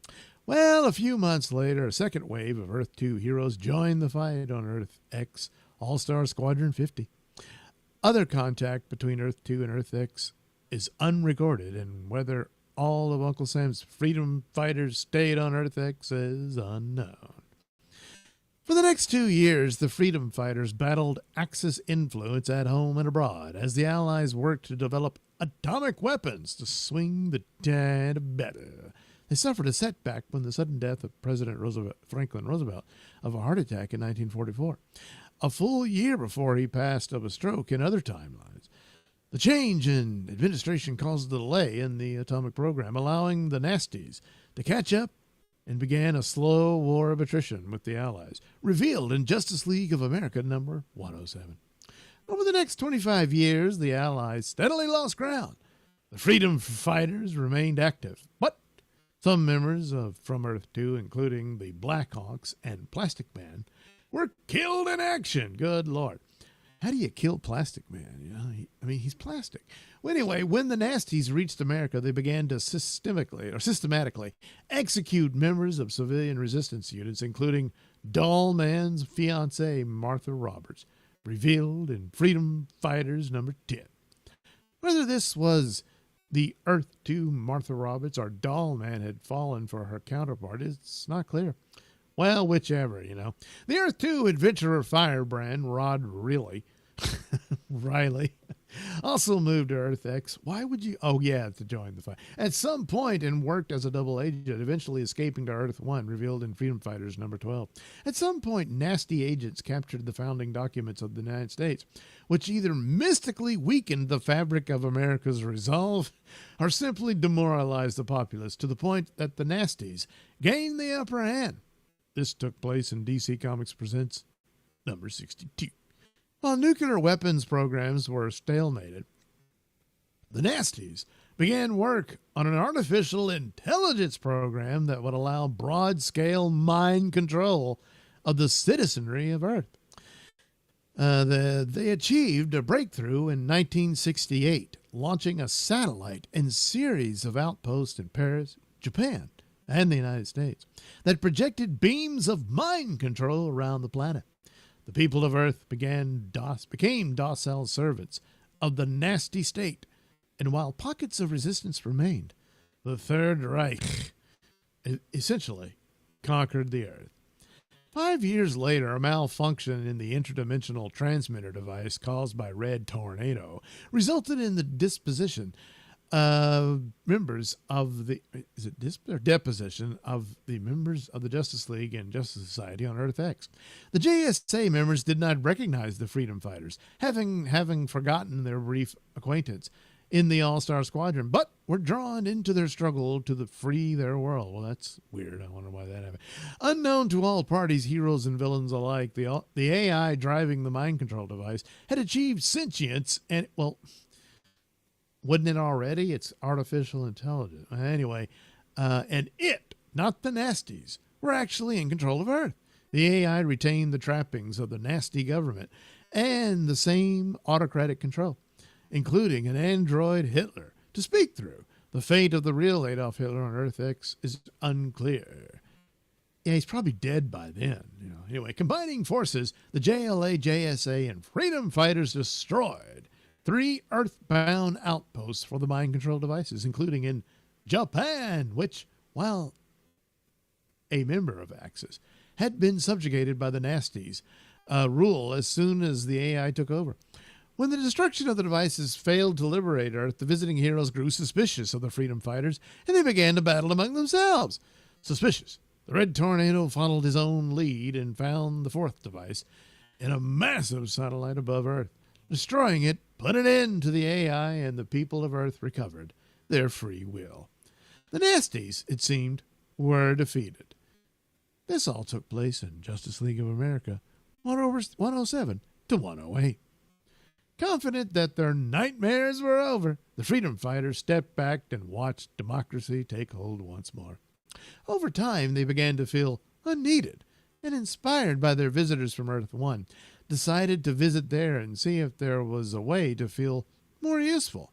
Well, a few months later, a second wave of Earth 2 heroes joined the fight on Earth X, All-Star Squadron 50. Other contact between Earth 2 and Earth X is unrecorded, and whether all of Uncle Sam's freedom fighters stayed on Earth X is unknown. For the next 2 years, the freedom fighters battled Axis influence at home and abroad as the Allies worked to develop atomic weapons to swing the tide better. They suffered a setback when the sudden death of President Franklin Roosevelt of a heart attack in 1944, a full year before he passed of a stroke in other timelines. The change in administration caused a delay in the atomic program, allowing the nasties to catch up, and began a slow war of attrition with the Allies, revealed in Justice League of America number 107. Over the next 25 years, the Allies steadily lost ground. The freedom fighters remained active, but some members from Earth 2, including the Blackhawks and Plastic Man, were killed in action. Good Lord. How do you kill Plastic Man? He's plastic. Well, anyway, when the nasties reached America, they began to systematically execute members of civilian resistance units, including Doll Man's fiancée, Martha Roberts, revealed in Freedom Fighters number 10. Whether this was the Earth 2 Martha Roberts or Doll Man had fallen for her counterpart, it's not clear. Well, whichever, The Earth 2 adventurer firebrand, Rod Riley, Also moved to Earth X. Why would you? Oh, yeah, to join the fight. At some point and worked as a double agent, eventually escaping to Earth 1, revealed in Freedom Fighters number 12. At some point, nasty agents captured the founding documents of the United States, which either mystically weakened the fabric of America's resolve or simply demoralized the populace to the point that the nasties gained the upper hand. This took place in DC Comics Presents number 62. While nuclear weapons programs were stalemated, the nasties began work on an artificial intelligence program that would allow broad-scale mind control of the citizenry of Earth. They achieved a breakthrough in 1968, launching a satellite and series of outposts in Paris, Japan, and the United States that projected beams of mind control around the planet. The people of Earth became docile servants of the nasty state, and while pockets of resistance remained, the Third Reich essentially conquered the Earth. 5 years later, a malfunction in the interdimensional transmitter device caused by Red Tornado resulted in the disposition members of the deposition of the members of the Justice League and Justice Society on Earth X. The JSA members did not recognize the Freedom Fighters, having forgotten their brief acquaintance in the All-Star Squadron, but were drawn into their struggle to free their world. Well, that's weird. I wonder why that happened. Unknown to all parties, heroes and villains alike, the AI driving the mind control device had achieved sentience and, well, wasn't it already? It's artificial intelligence. Anyway, and it, not the nasties, were actually in control of Earth. The AI retained the trappings of the nasty government and the same autocratic control, including an android Hitler to speak through. The fate of the real Adolf Hitler on Earth X is unclear. Yeah, he's probably dead by then. Anyway, combining forces, the JLA, JSA, and Freedom Fighters destroyed 3 Earthbound outposts for the mind control devices, including in Japan, which, while a member of Axis, had been subjugated by the nasties' rule as soon as the AI took over. When the destruction of the devices failed to liberate Earth, the visiting heroes grew suspicious of the Freedom Fighters, and they began to battle among themselves. Suspicious, the Red Tornado followed his own lead and found the 4th device in a massive satellite above Earth. Destroying it put an end to the AI, and the people of Earth recovered their free will. The nasties, it seemed, were defeated. This all took place in Justice League of America 107 to 108. Confident that their nightmares were over, the Freedom Fighters stepped back and watched democracy take hold once more. Over time, they began to feel unneeded, and inspired by their visitors from Earth 1, decided to visit there and see if there was a way to feel more useful.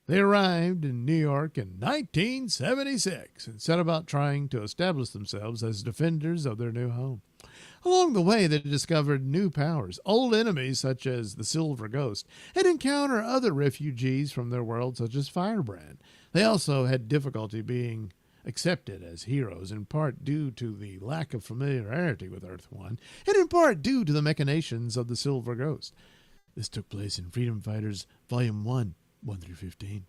They arrived in New York in 1976 and set about trying to establish themselves as defenders of their new home. Along the way, they discovered new powers, old enemies such as the Silver Ghost, and encounter other refugees from their world such as Firebrand. They also had difficulty being accepted as heroes, in part due to the lack of familiarity with Earth 1, and in part due to the machinations of the Silver Ghost. This took place in Freedom Fighters Volume 1, 1-15.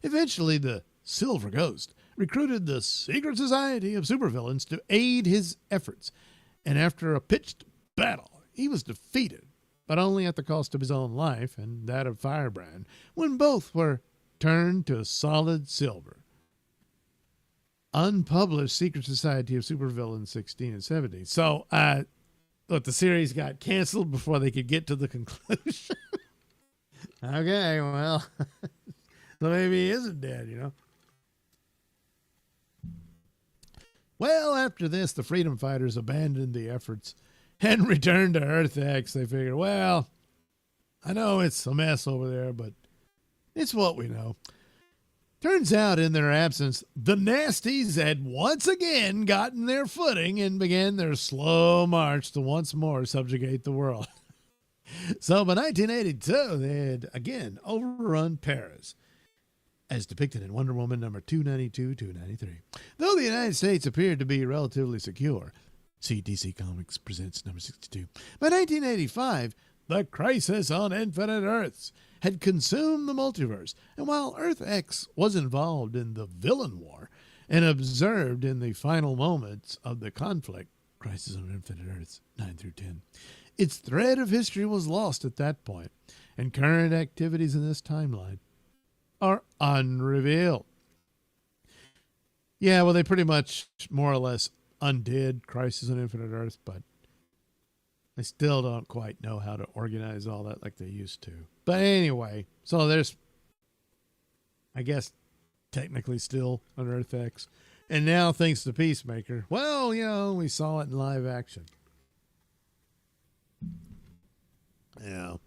Eventually, the Silver Ghost recruited the Secret Society of Supervillains to aid his efforts, and after a pitched battle, he was defeated, but only at the cost of his own life and that of Firebrand, when both were turned to solid silver. Unpublished Secret Society of Supervillains 16 and 17. So, look, the series got canceled before they could get to the conclusion. Okay, well, so maybe he isn't dead, Well, after this, the Freedom Fighters abandoned the efforts and returned to Earth X. They figured, well, I know it's a mess over there, but it's what we know. Turns out, in their absence, the nasties had once again gotten their footing and began their slow march to once more subjugate the world. So by 1982, they had again overrun Paris, as depicted in Wonder Woman number 292-293. Though the United States appeared to be relatively secure, see DC Comics Presents number 62. By 1985, The crisis on Infinite Earths had consumed the multiverse, and while Earth X was involved in the villain war and observed in the final moments of the conflict, Crisis on Infinite Earths 9 through 10, its thread of history was lost at that point, and current activities in this timeline are unrevealed. Yeah, well, they pretty much more or less undid Crisis on Infinite Earths, but I still don't quite know how to organize all that like they used to. But anyway, so there's, I guess, technically still an Earth X. And now, thanks to Peacemaker, well, you know, we saw it in live action. Yeah.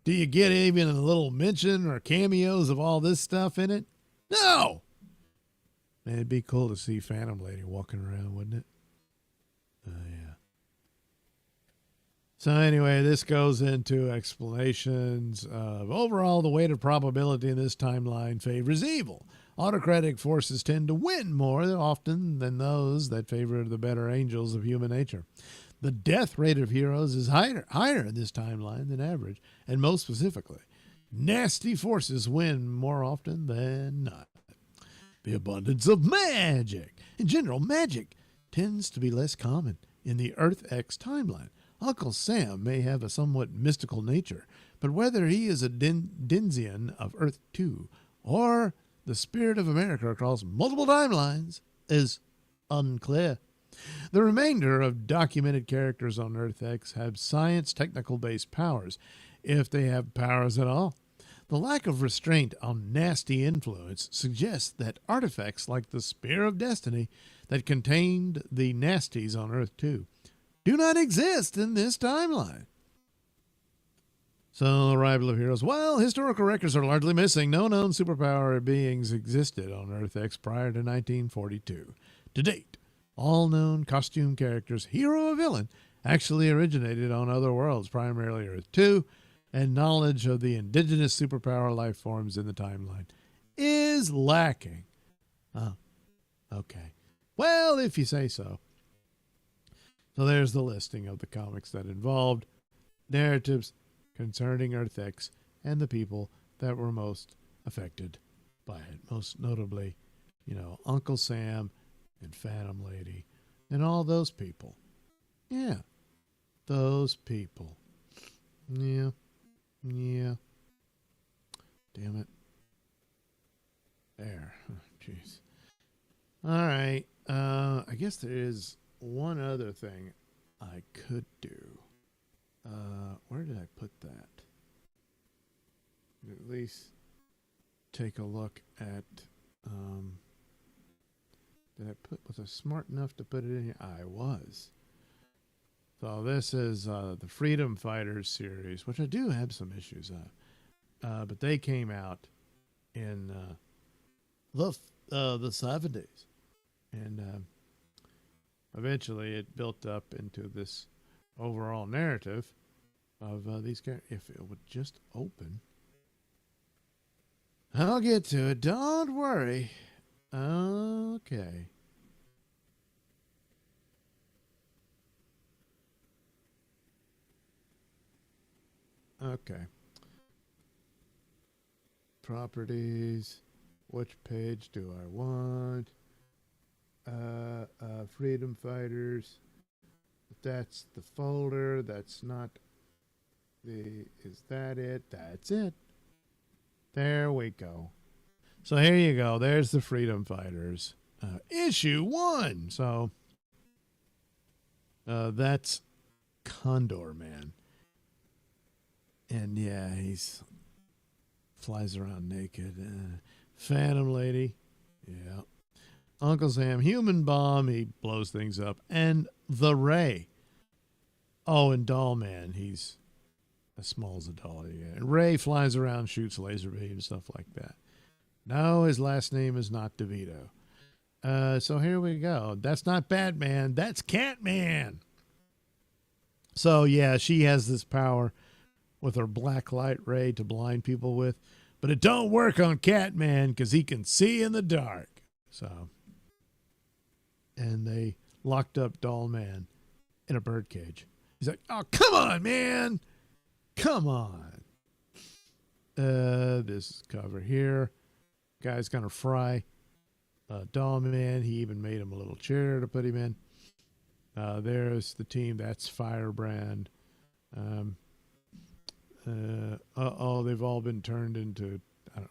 Do you get even a little mention or cameos of all this stuff in it? No! Man, it'd be cool to see Phantom Lady walking around, wouldn't it? Yeah. So anyway, this goes into explanations of overall the weight of probability in this timeline favors evil. Autocratic forces tend to win more often than those that favor the better angels of human nature. The death rate of heroes is higher in this timeline than average, and most specifically, nasty forces win more often than not. The abundance of magic. In general, magic tends to be less common in the Earth X timeline. Uncle Sam may have a somewhat mystical nature, but whether he is a Denzian of Earth 2 or the spirit of America across multiple timelines is unclear. The remainder of documented characters on Earth X have science technical-based powers, if they have powers at all. The lack of restraint on nasty influence suggests that artifacts like the Spear of Destiny that contained the nasties on Earth 2 do not exist in this timeline. So, arrival of heroes. While historical records are largely missing, no known superpower beings existed on Earth X prior to 1942. To date, all known costume characters, hero or villain, actually originated on other worlds, primarily Earth 2, and knowledge of the indigenous superpower life forms in the timeline is lacking. Oh, okay. Well, if you say so. So there's the listing of the comics that involved narratives concerning Earth X and the people that were most affected by it. Most notably, you know, Uncle Sam and Phantom Lady and all those people. Yeah, those people. Yeah. Damn it. There. Jeez. All right. I guess there is one other thing I could do. Where did I put that? At least take a look at, was I smart enough to put it in here? I was. So this is the Freedom Fighters series, which I do have some issues of. But they came out in the 70s. And eventually it built up into this overall narrative of these characters. If it would just open. I'll get to it. Don't worry. Okay. Okay. Properties. Which page do I want? Freedom Fighters. That's the folder. That's not the... Is that it? That's it. There we go. So here you go. There's the Freedom Fighters. Issue 1. So that's Condor Man. And yeah, he's flies around naked. Phantom Lady. Yeah. Uncle Sam, Human Bomb, he blows things up. And the Ray. Oh, and Doll Man, he's as small as a doll. Yeah. And Ray flies around, shoots laser beams, stuff like that. No, his last name is not DeVito. So here we go. That's not Batman. That's Catman. So yeah, she has this power with her black light ray to blind people with, but it don't work on Catman because he can see in the dark. So, and they locked up Doll Man in a birdcage. He's like, oh, come on, man. Come on. This cover here. Guy's going to fry Doll Man. He even made him a little chair to put him in. There's the team. That's Firebrand. They've all been turned into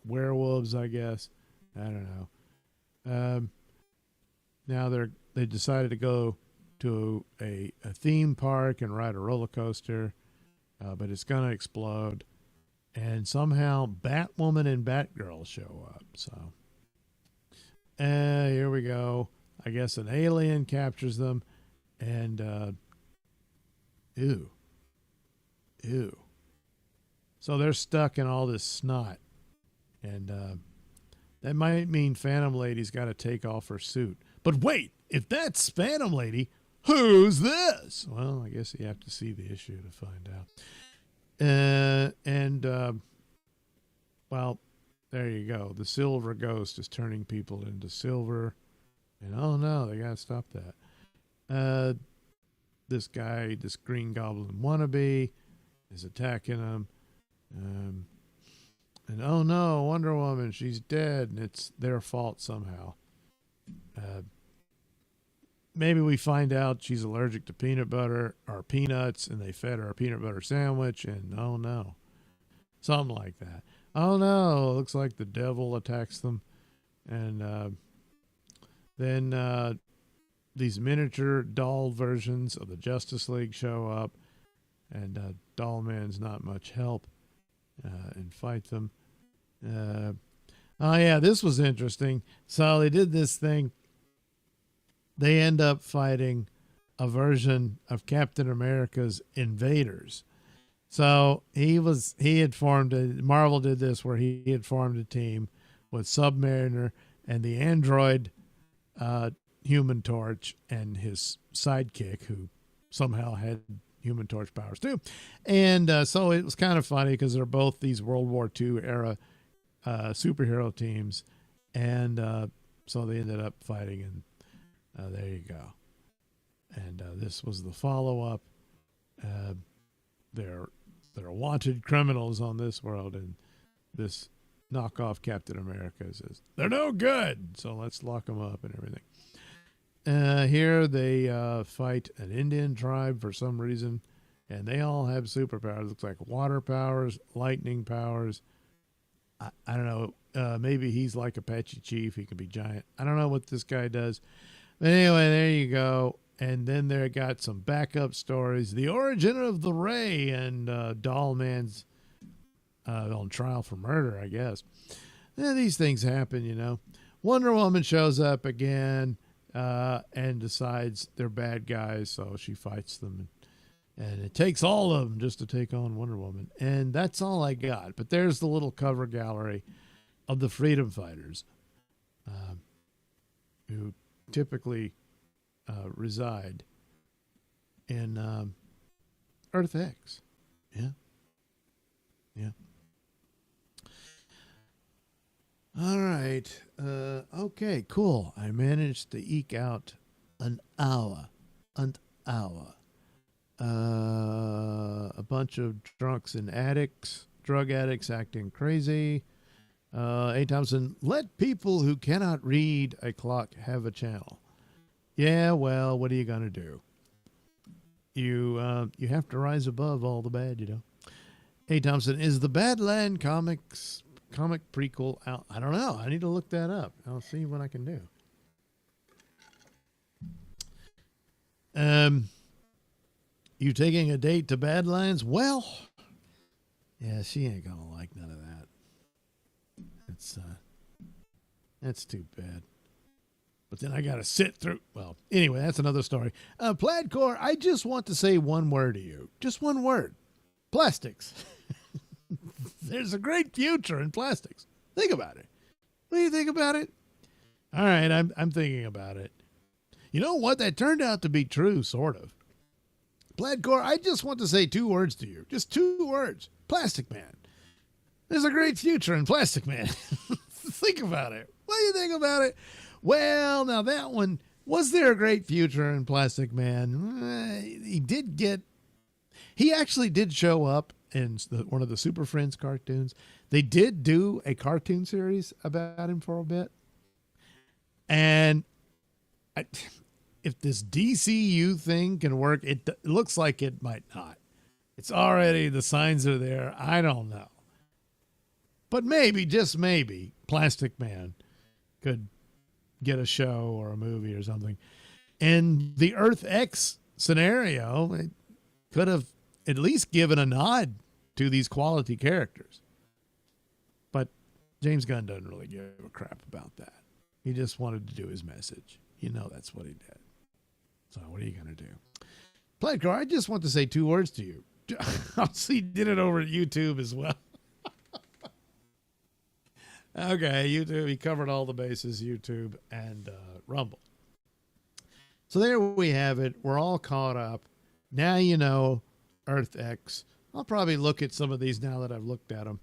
werewolves, I guess. I don't know. Now they decided to go to a theme park and ride a roller coaster, but it's going to explode. And somehow Batwoman and Batgirl show up. So here we go. I guess an alien captures them. And ew. So they're stuck in all this snot. And that might mean Phantom Lady's got to take off her suit. But wait, if that's Phantom Lady, who's this? Well, I guess you have to see the issue to find out. Well, there you go. The Silver Ghost is turning people into silver. And oh no, they got to stop that. This guy, this Green Goblin wannabe, is attacking him. And oh no, Wonder Woman, she's dead, and it's their fault somehow. Maybe we find out she's allergic to peanut butter or peanuts, and they fed her a peanut butter sandwich, and oh no. Something like that. Oh no, looks like the devil attacks them. And then these miniature doll versions of the Justice League show up, and Doll Man's not much help and fight them. Oh yeah, this was interesting. So they did this thing. They end up fighting a version of Captain America's Invaders. So Marvel did this where he had formed a team with Submariner and the android Human Torch and his sidekick, who somehow had Human Torch powers too. And so it was kind of funny because they're both these World War II era superhero teams. And so they ended up fighting, and there you go. And this was the follow-up. They're wanted criminals on this world, and this knockoff Captain America says, they're no good, so let's lock them up and everything. Here they fight an Indian tribe for some reason, and they all have superpowers. Looks like water powers, lightning powers. I don't know. Maybe he's like Apache Chief. He could be giant. I don't know what this guy does. But anyway, there you go. And then they got some backup stories. The origin of the Ray, and Doll Man's on trial for murder, I guess. These things happen, you know. Wonder Woman shows up again and decides they're bad guys, so she fights them. And it takes all of them just to take on Wonder Woman. And that's all I got. But there's the little cover gallery of the Freedom Fighters, who typically reside in Earth X. Yeah. All right. Okay, cool. I managed to eke out an hour. A bunch of drunks and drug addicts acting crazy. A. Thompson, let people who cannot read a clock have a channel. Yeah, well, what are you going to do? You have to rise above all the bad, you know. A. Thompson, is the Badland comic prequel out? I don't know. I need to look that up. I'll see what I can do. You taking a date to Badlands? Well, yeah, she ain't going to like none of that. That's too bad. But then I got to sit through. Well, anyway, that's another story. Plaidcore, I just want to say one word to you. Just one word. Plastics. There's a great future in plastics. Think about it. What do you think about it? All right, I'm thinking about it. You know what? That turned out to be true, sort of. Plaidcore, I just want to say 2 words to you. Just 2 words. Plastic Man. There's a great future in Plastic Man. Think about it. What do you think about it? Well, now that one, was there a great future in Plastic Man? He did get He actually did show up in one of the Super Friends cartoons. They did do a cartoon series about him for a bit. And if this DCU thing can work, it looks like it might not. It's already, the signs are there. I don't know. But maybe, just maybe, Plastic Man could get a show or a movie or something. In the Earth X scenario, it could have at least given a nod to these quality characters. But James Gunn doesn't really give a crap about that. He just wanted to do his message. You know, that's what he did. So what are you going to do? Playcar, I just want to say 2 words to you. Obviously, he did it over at YouTube as well. Okay, YouTube. He covered all the bases, YouTube and Rumble. So there we have it. We're all caught up. Now you know Earth X. I'll probably look at some of these now that I've looked at them.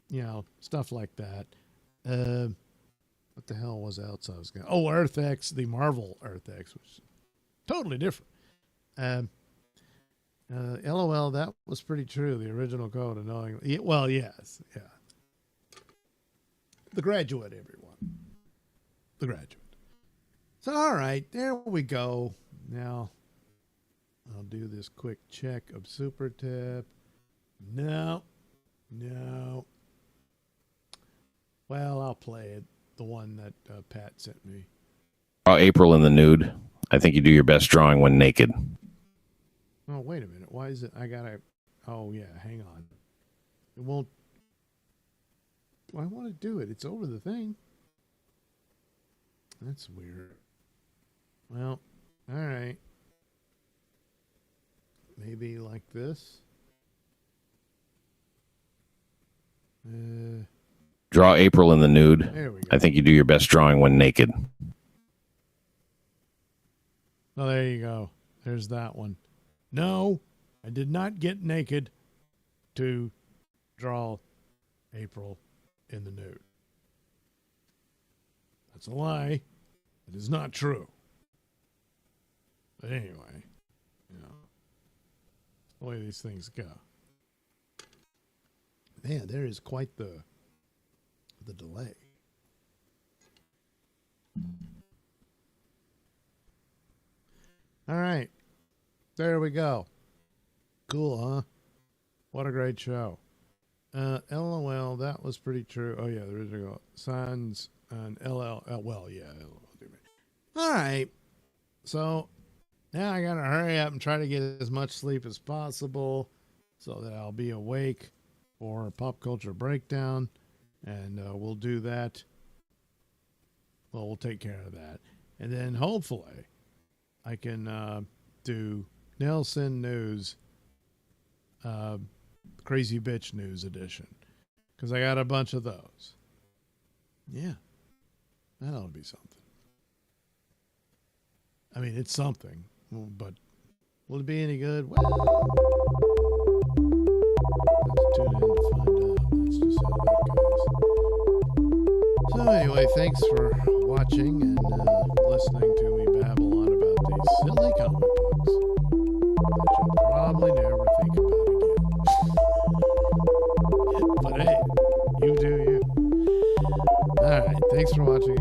You know, stuff like that. What the hell was else I was going to... Oh, Earth X, the Marvel Earth X, which is totally different. LOL, that was pretty true. The original code of knowing... Well, yes. Yeah. The Graduate, everyone. The Graduate. So, all right. There we go. Now, I'll do this quick check of Super Tip. No. Well, I'll play it. The one that Pat sent me. Oh, April in the nude. I think you do your best drawing when naked. Oh, wait a minute. Why is it? I gotta. Oh, yeah. Hang on. It won't. I want to do it. It's over the thing. That's weird. Well, all right. Maybe like this. Draw April in the nude. There we go. I think you do your best drawing when naked. Oh, there you go. There's that one. No, I did not get naked to draw April in the nude. That's a lie. It is not true. But anyway, you know, the way these things go. Man, there is quite the delay. All right. There we go. Cool, huh? What a great show. LOL, that was pretty true. Oh, yeah, the original signs and LL. Well, yeah. All right. So now I got to hurry up and try to get as much sleep as possible so that I'll be awake for Pop Culture Breakdown. And we'll do that. Well, we'll take care of that. And then hopefully I can do Nailsin News, Crazy Bitch News Edition. Because I got a bunch of those. Yeah. That ought to be something. I mean, it's something. But will it be any good? Well, let's tune in to find out. That's just how that goes. So anyway, thanks for watching and listening to me babble on about these silly comic books that you'll probably never think about again. But hey, you do you. All right, thanks for watching.